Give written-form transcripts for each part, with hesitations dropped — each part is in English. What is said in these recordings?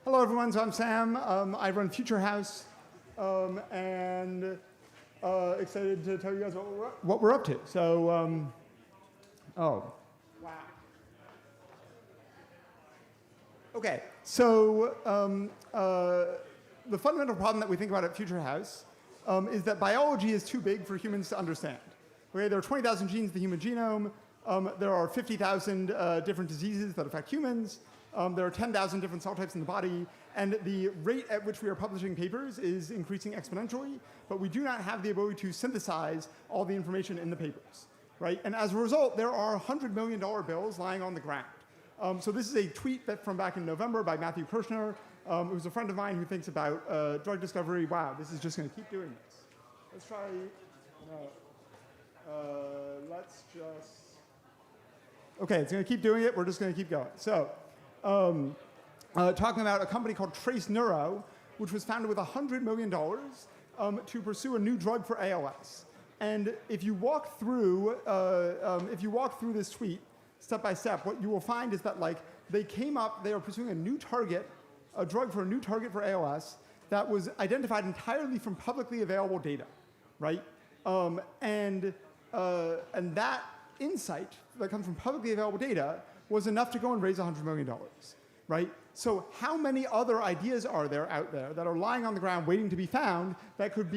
Hello, everyone. So I'm Sam. I run Future House, and excited to tell you guys what we're up to. So, oh, wow. Okay. So the fundamental problem that we think about at Future House is that biology is too big for humans to understand. Okay, there are 20,000 genes in the human genome. There are 50,000 different diseases that affect humans. There are 10,000 different cell types in the body, and the rate at which we are publishing papers is increasing exponentially, but we do not have the ability to synthesize all the information in the papers, right? And as a result, there are $100 million bills lying on the ground. So this is a tweet from back in November by Matthew Kirshner, who's a friend of mine who thinks about drug discovery. Wow, this is just going to keep doing this. Let's try, let's just, okay, it's going to keep doing it. We're just going to keep going. So. Talking about a company called Trace Neuro, which was founded with $100 million to pursue a new drug for ALS. And if you walk through this tweet step by step, what you will find is that they are pursuing a drug for a new target for ALS that was identified entirely from publicly available data, right? And that insight that comes from publicly available data was enough to go and raise $100 million, right? So how many other ideas are there out there that are lying on the ground waiting to be found that could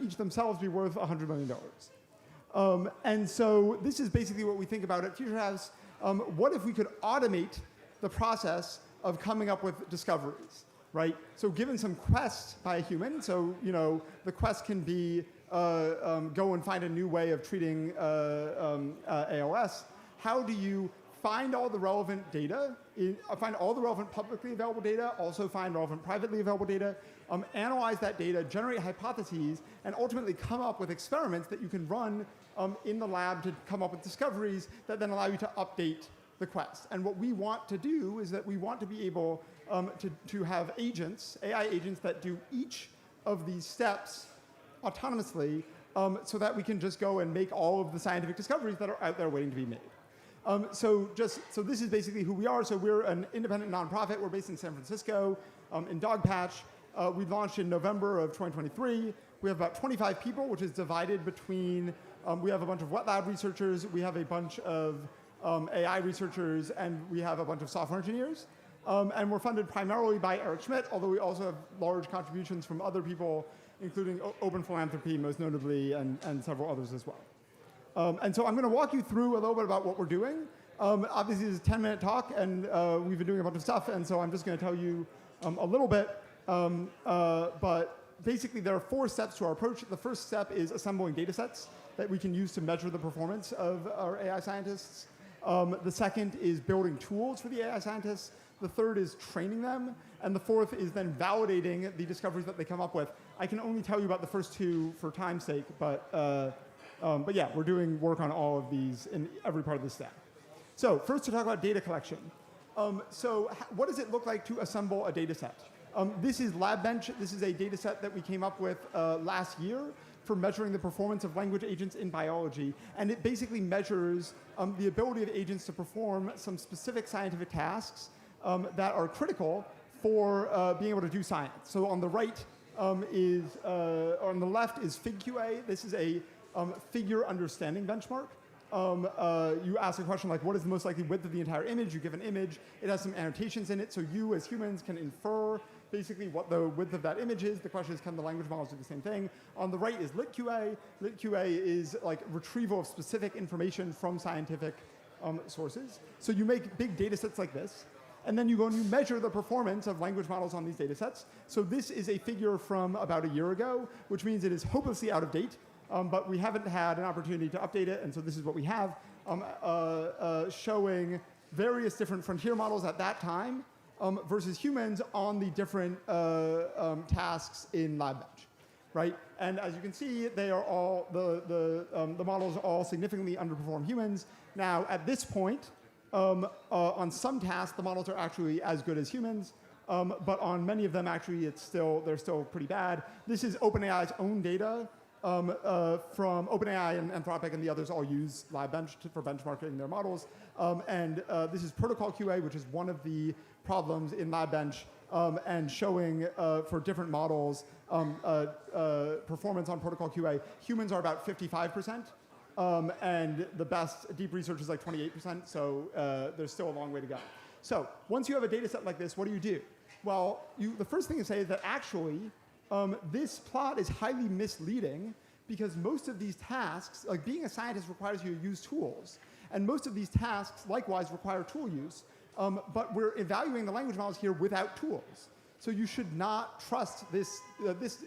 each themselves be worth $100 million? And so this is basically what we think about at Future House. What if we could automate the process of coming up with discoveries, right? So given some quest by a human, so the quest can be go and find a new way of treating ALS. How do you find all the relevant data, find all the relevant publicly available data, also find relevant privately available data, analyze that data, generate hypotheses, and ultimately come up with experiments that you can run in the lab to come up with discoveries that then allow you to update the quest. And what we want to do is that we want to be able to have agents, AI agents, that do each of these steps autonomously so that we can just go and make all of the scientific discoveries that are out there waiting to be made. So this is basically who we are. So we're an independent nonprofit. We're based in San Francisco, in Dogpatch. We launched in November of 2023. We have about 25 people, which is divided between, we have a bunch of wet lab researchers, we have a bunch of AI researchers, and we have a bunch of software engineers. And we're funded primarily by Eric Schmidt, although we also have large contributions from other people, including Open Philanthropy, most notably, and several others as well. And so I'm going to walk you through a little bit about what we're doing. Obviously, this is a 10-minute talk, and we've been doing a bunch of stuff, and so I'm just going to tell you a little bit. But basically, there are 4 steps to our approach. The first step is assembling data sets that we can use to measure the performance of our AI scientists. The second is building tools for the AI scientists. The third is training them. And the fourth is then validating the discoveries that they come up with. I can only tell you about the first 2 for time's sake, but yeah, we're doing work on all of these in every part of the stack. So first to talk about data collection. So what does it look like to assemble a data set? This is LabBench. This is a data set that we came up with last year for measuring the performance of language agents in biology. And it basically measures the ability of agents to perform some specific scientific tasks that are critical for being able to do science. So on the right on the left is FigQA. This is a figure understanding benchmark. You ask a question like, what is the most likely width of the entire image? You give an image. It has some annotations in it, so you as humans can infer basically what the width of that image is. The question is, can the language models do the same thing? On the right is LitQA. LitQA is like retrieval of specific information from scientific sources. So you make big data sets like this, and then you go and you measure the performance of language models on these data sets. So this is a figure from about a year ago, which means it is hopelessly out of date. But we haven't had an opportunity to update it, and so this is what we have, showing various different frontier models at that time versus humans on the different tasks in LabBench, right? And as you can see, they are all the models all significantly underperform humans. Now, at this point, on some tasks, the models are actually as good as humans. But on many of them, actually, they're still pretty bad. This is OpenAI's own data. From OpenAI and Anthropic and the others all use LabBench for benchmarking their models. And this is Protocol QA, which is one of the problems in LabBench and showing for different models performance on protocol QA. Humans are about 55%, and the best deep research is like 28%, so there's still a long way to go. So once you have a data set like this, what do? Well, the first thing to say is that actually this plot is highly misleading because most of these tasks, like being a scientist requires you to use tools. And most of these tasks, likewise, require tool use. But we're evaluating the language models here without tools. So you should not trust this, this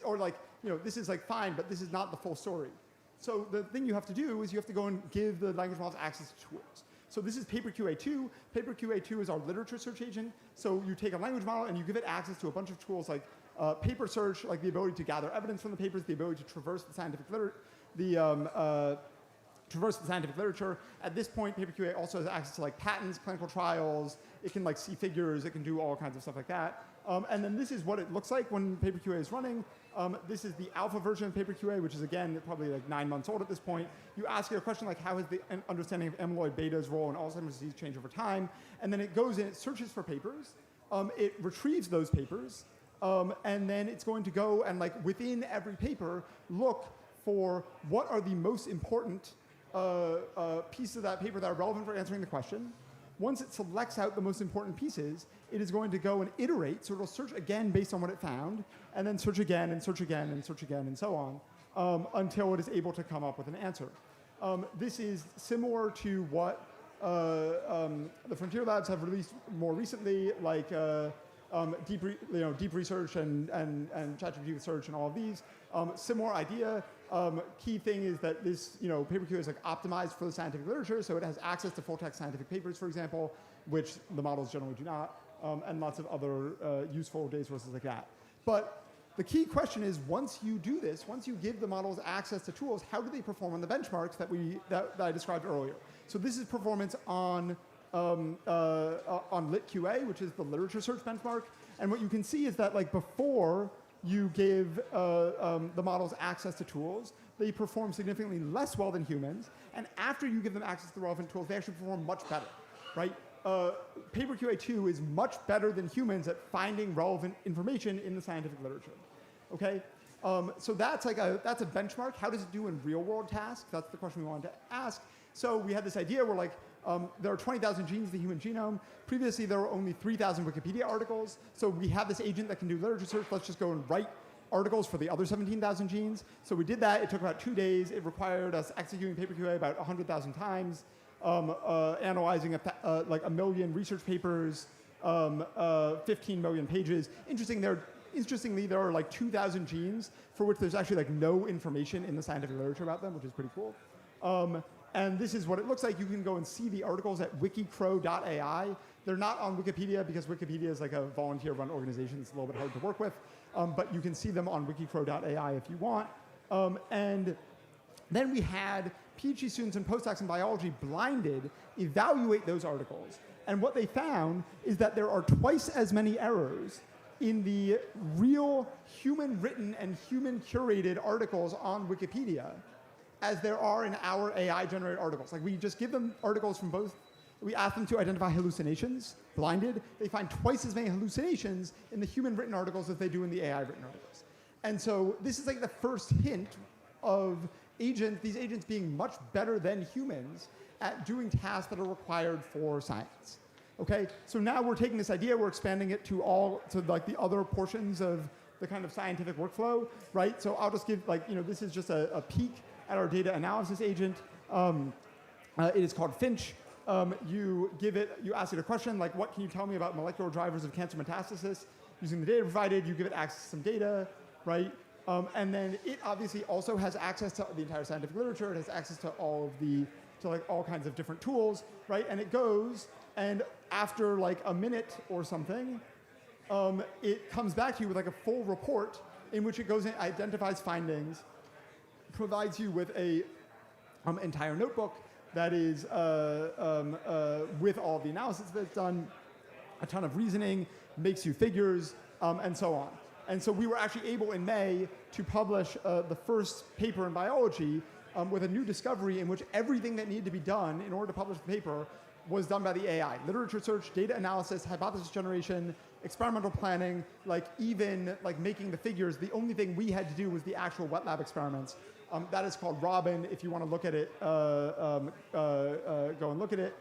is like fine, but this is not the full story. So the thing you have to do is you have to go and give the language models access to tools. So this is PaperQA2. PaperQA2 is our literature search agent. So you take a language model and you give it access to a bunch of tools like paper search, like the ability to gather evidence from the papers, the ability to traverse the scientific literature. At this point, PaperQA also has access to like patents, clinical trials. It can like see figures. It can do all kinds of stuff like that. And then this is what it looks like when PaperQA is running. This is the alpha version of PaperQA, which is again probably like 9 months old at this point. You ask it a question like, how has the understanding of amyloid beta's role in Alzheimer's disease changed over time? And then it goes in, it searches for papers. It retrieves those papers. And then it's going to go and like within every paper look for what are the most important pieces of that paper that are relevant for answering the question. Once it selects out the most important pieces, it is going to go and iterate, so it'll search again based on what it found, and then search again, and search again, and search again, and so on, until it is able to come up with an answer. This is similar to what the Frontier Labs have released more recently, like deep research and ChatGPT with search and all of these. Similar idea. Key thing is that this, PaperQA is like optimized for the scientific literature, so it has access to full-text scientific papers, for example, which the models generally do not, and lots of other useful data sources like that. But the key question is, once you do this, once you give the models access to tools, how do they perform on the benchmarks that I described earlier? So this is performance on LitQA, which is the literature search benchmark. And what you can see is that like before you give the models access to tools, they perform significantly less well than humans. And after you give them access to the relevant tools, they actually perform much better, right? PaperQA2 is much better than humans at finding relevant information in the scientific literature, okay? So that's a benchmark. How does it do in real world tasks? That's the question we wanted to ask. So we had this idea where like, there are 20,000 genes in the human genome. Previously, there were only 3,000 Wikipedia articles. So we have this agent that can do literature search. Let's just go and write articles for the other 17,000 genes. So we did that. It took about 2 days. It required us executing PaperQA about 100,000 times, analyzing like 1 million research papers, 15 million pages. Interestingly, there are like 2,000 genes for which there's actually like no information in the scientific literature about them, which is pretty cool. And this is what it looks like. You can go and see the articles at wikicrow.ai. They're not on Wikipedia because Wikipedia is like a volunteer-run organization. It's a little bit hard to work with. But you can see them on wikicrow.ai if you want. And then we had PhD students and postdocs in biology blinded evaluate those articles. And what they found is that there are twice as many errors in the real human-written and human-curated articles on Wikipedia as there are in our AI-generated articles. Like we just give them articles from both. We ask them to identify hallucinations, blinded. They find twice as many hallucinations in the human-written articles as they do in the AI-written articles. And so this is like the first hint of these agents being much better than humans at doing tasks that are required for science. Okay, so now we're taking this idea, we're expanding it to like the other portions of the kind of scientific workflow, right? So I'll just give this is just a peek at our data analysis agent. It is called Finch. You ask it a question like, what can you tell me about molecular drivers of cancer metastasis? Using the data provided, you give it access to some data, right? And then it obviously also has access to the entire scientific literature. It has access to all kinds of different tools, right? And it goes, and after like a minute or something, it comes back to you with like a full report in which it goes and identifies findings, provides you with a entire notebook that is with all the analysis that's done, a ton of reasoning, makes you figures, and so on. And so we were actually able in May to publish the first paper in biology with a new discovery in which everything that needed to be done in order to publish the paper was done by the AI. Literature search, data analysis, hypothesis generation, experimental planning, like even like making the figures. The only thing we had to do was the actual wet lab experiments. That is called Robin. If you want to look at it, go and look at it.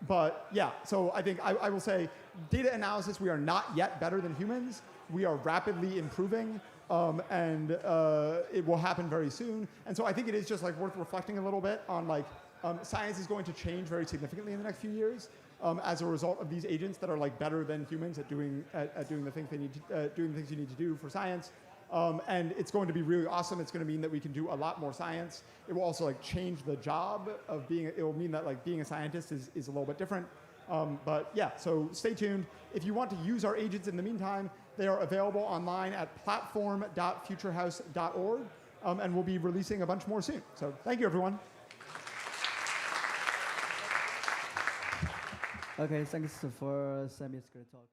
But yeah, so I think I will say data analysis, we are not yet better than humans. We are rapidly improving, and it will happen very soon. And so I think it is just like worth reflecting a little bit on like science is going to change very significantly in the next few years as a result of these agents that are like better than humans at doing the things they need to, doing the things you need to do for science. And it's going to be really awesome. It's going to mean that we can do a lot more science. It will also like change the job of being. It will mean that like being a scientist is a little bit different. But yeah, so stay tuned. If you want to use our agents in the meantime, they are available online at platform.futurehouse.org, and we'll be releasing a bunch more soon. So thank you, everyone. Okay, thanks for Sammy's great talk.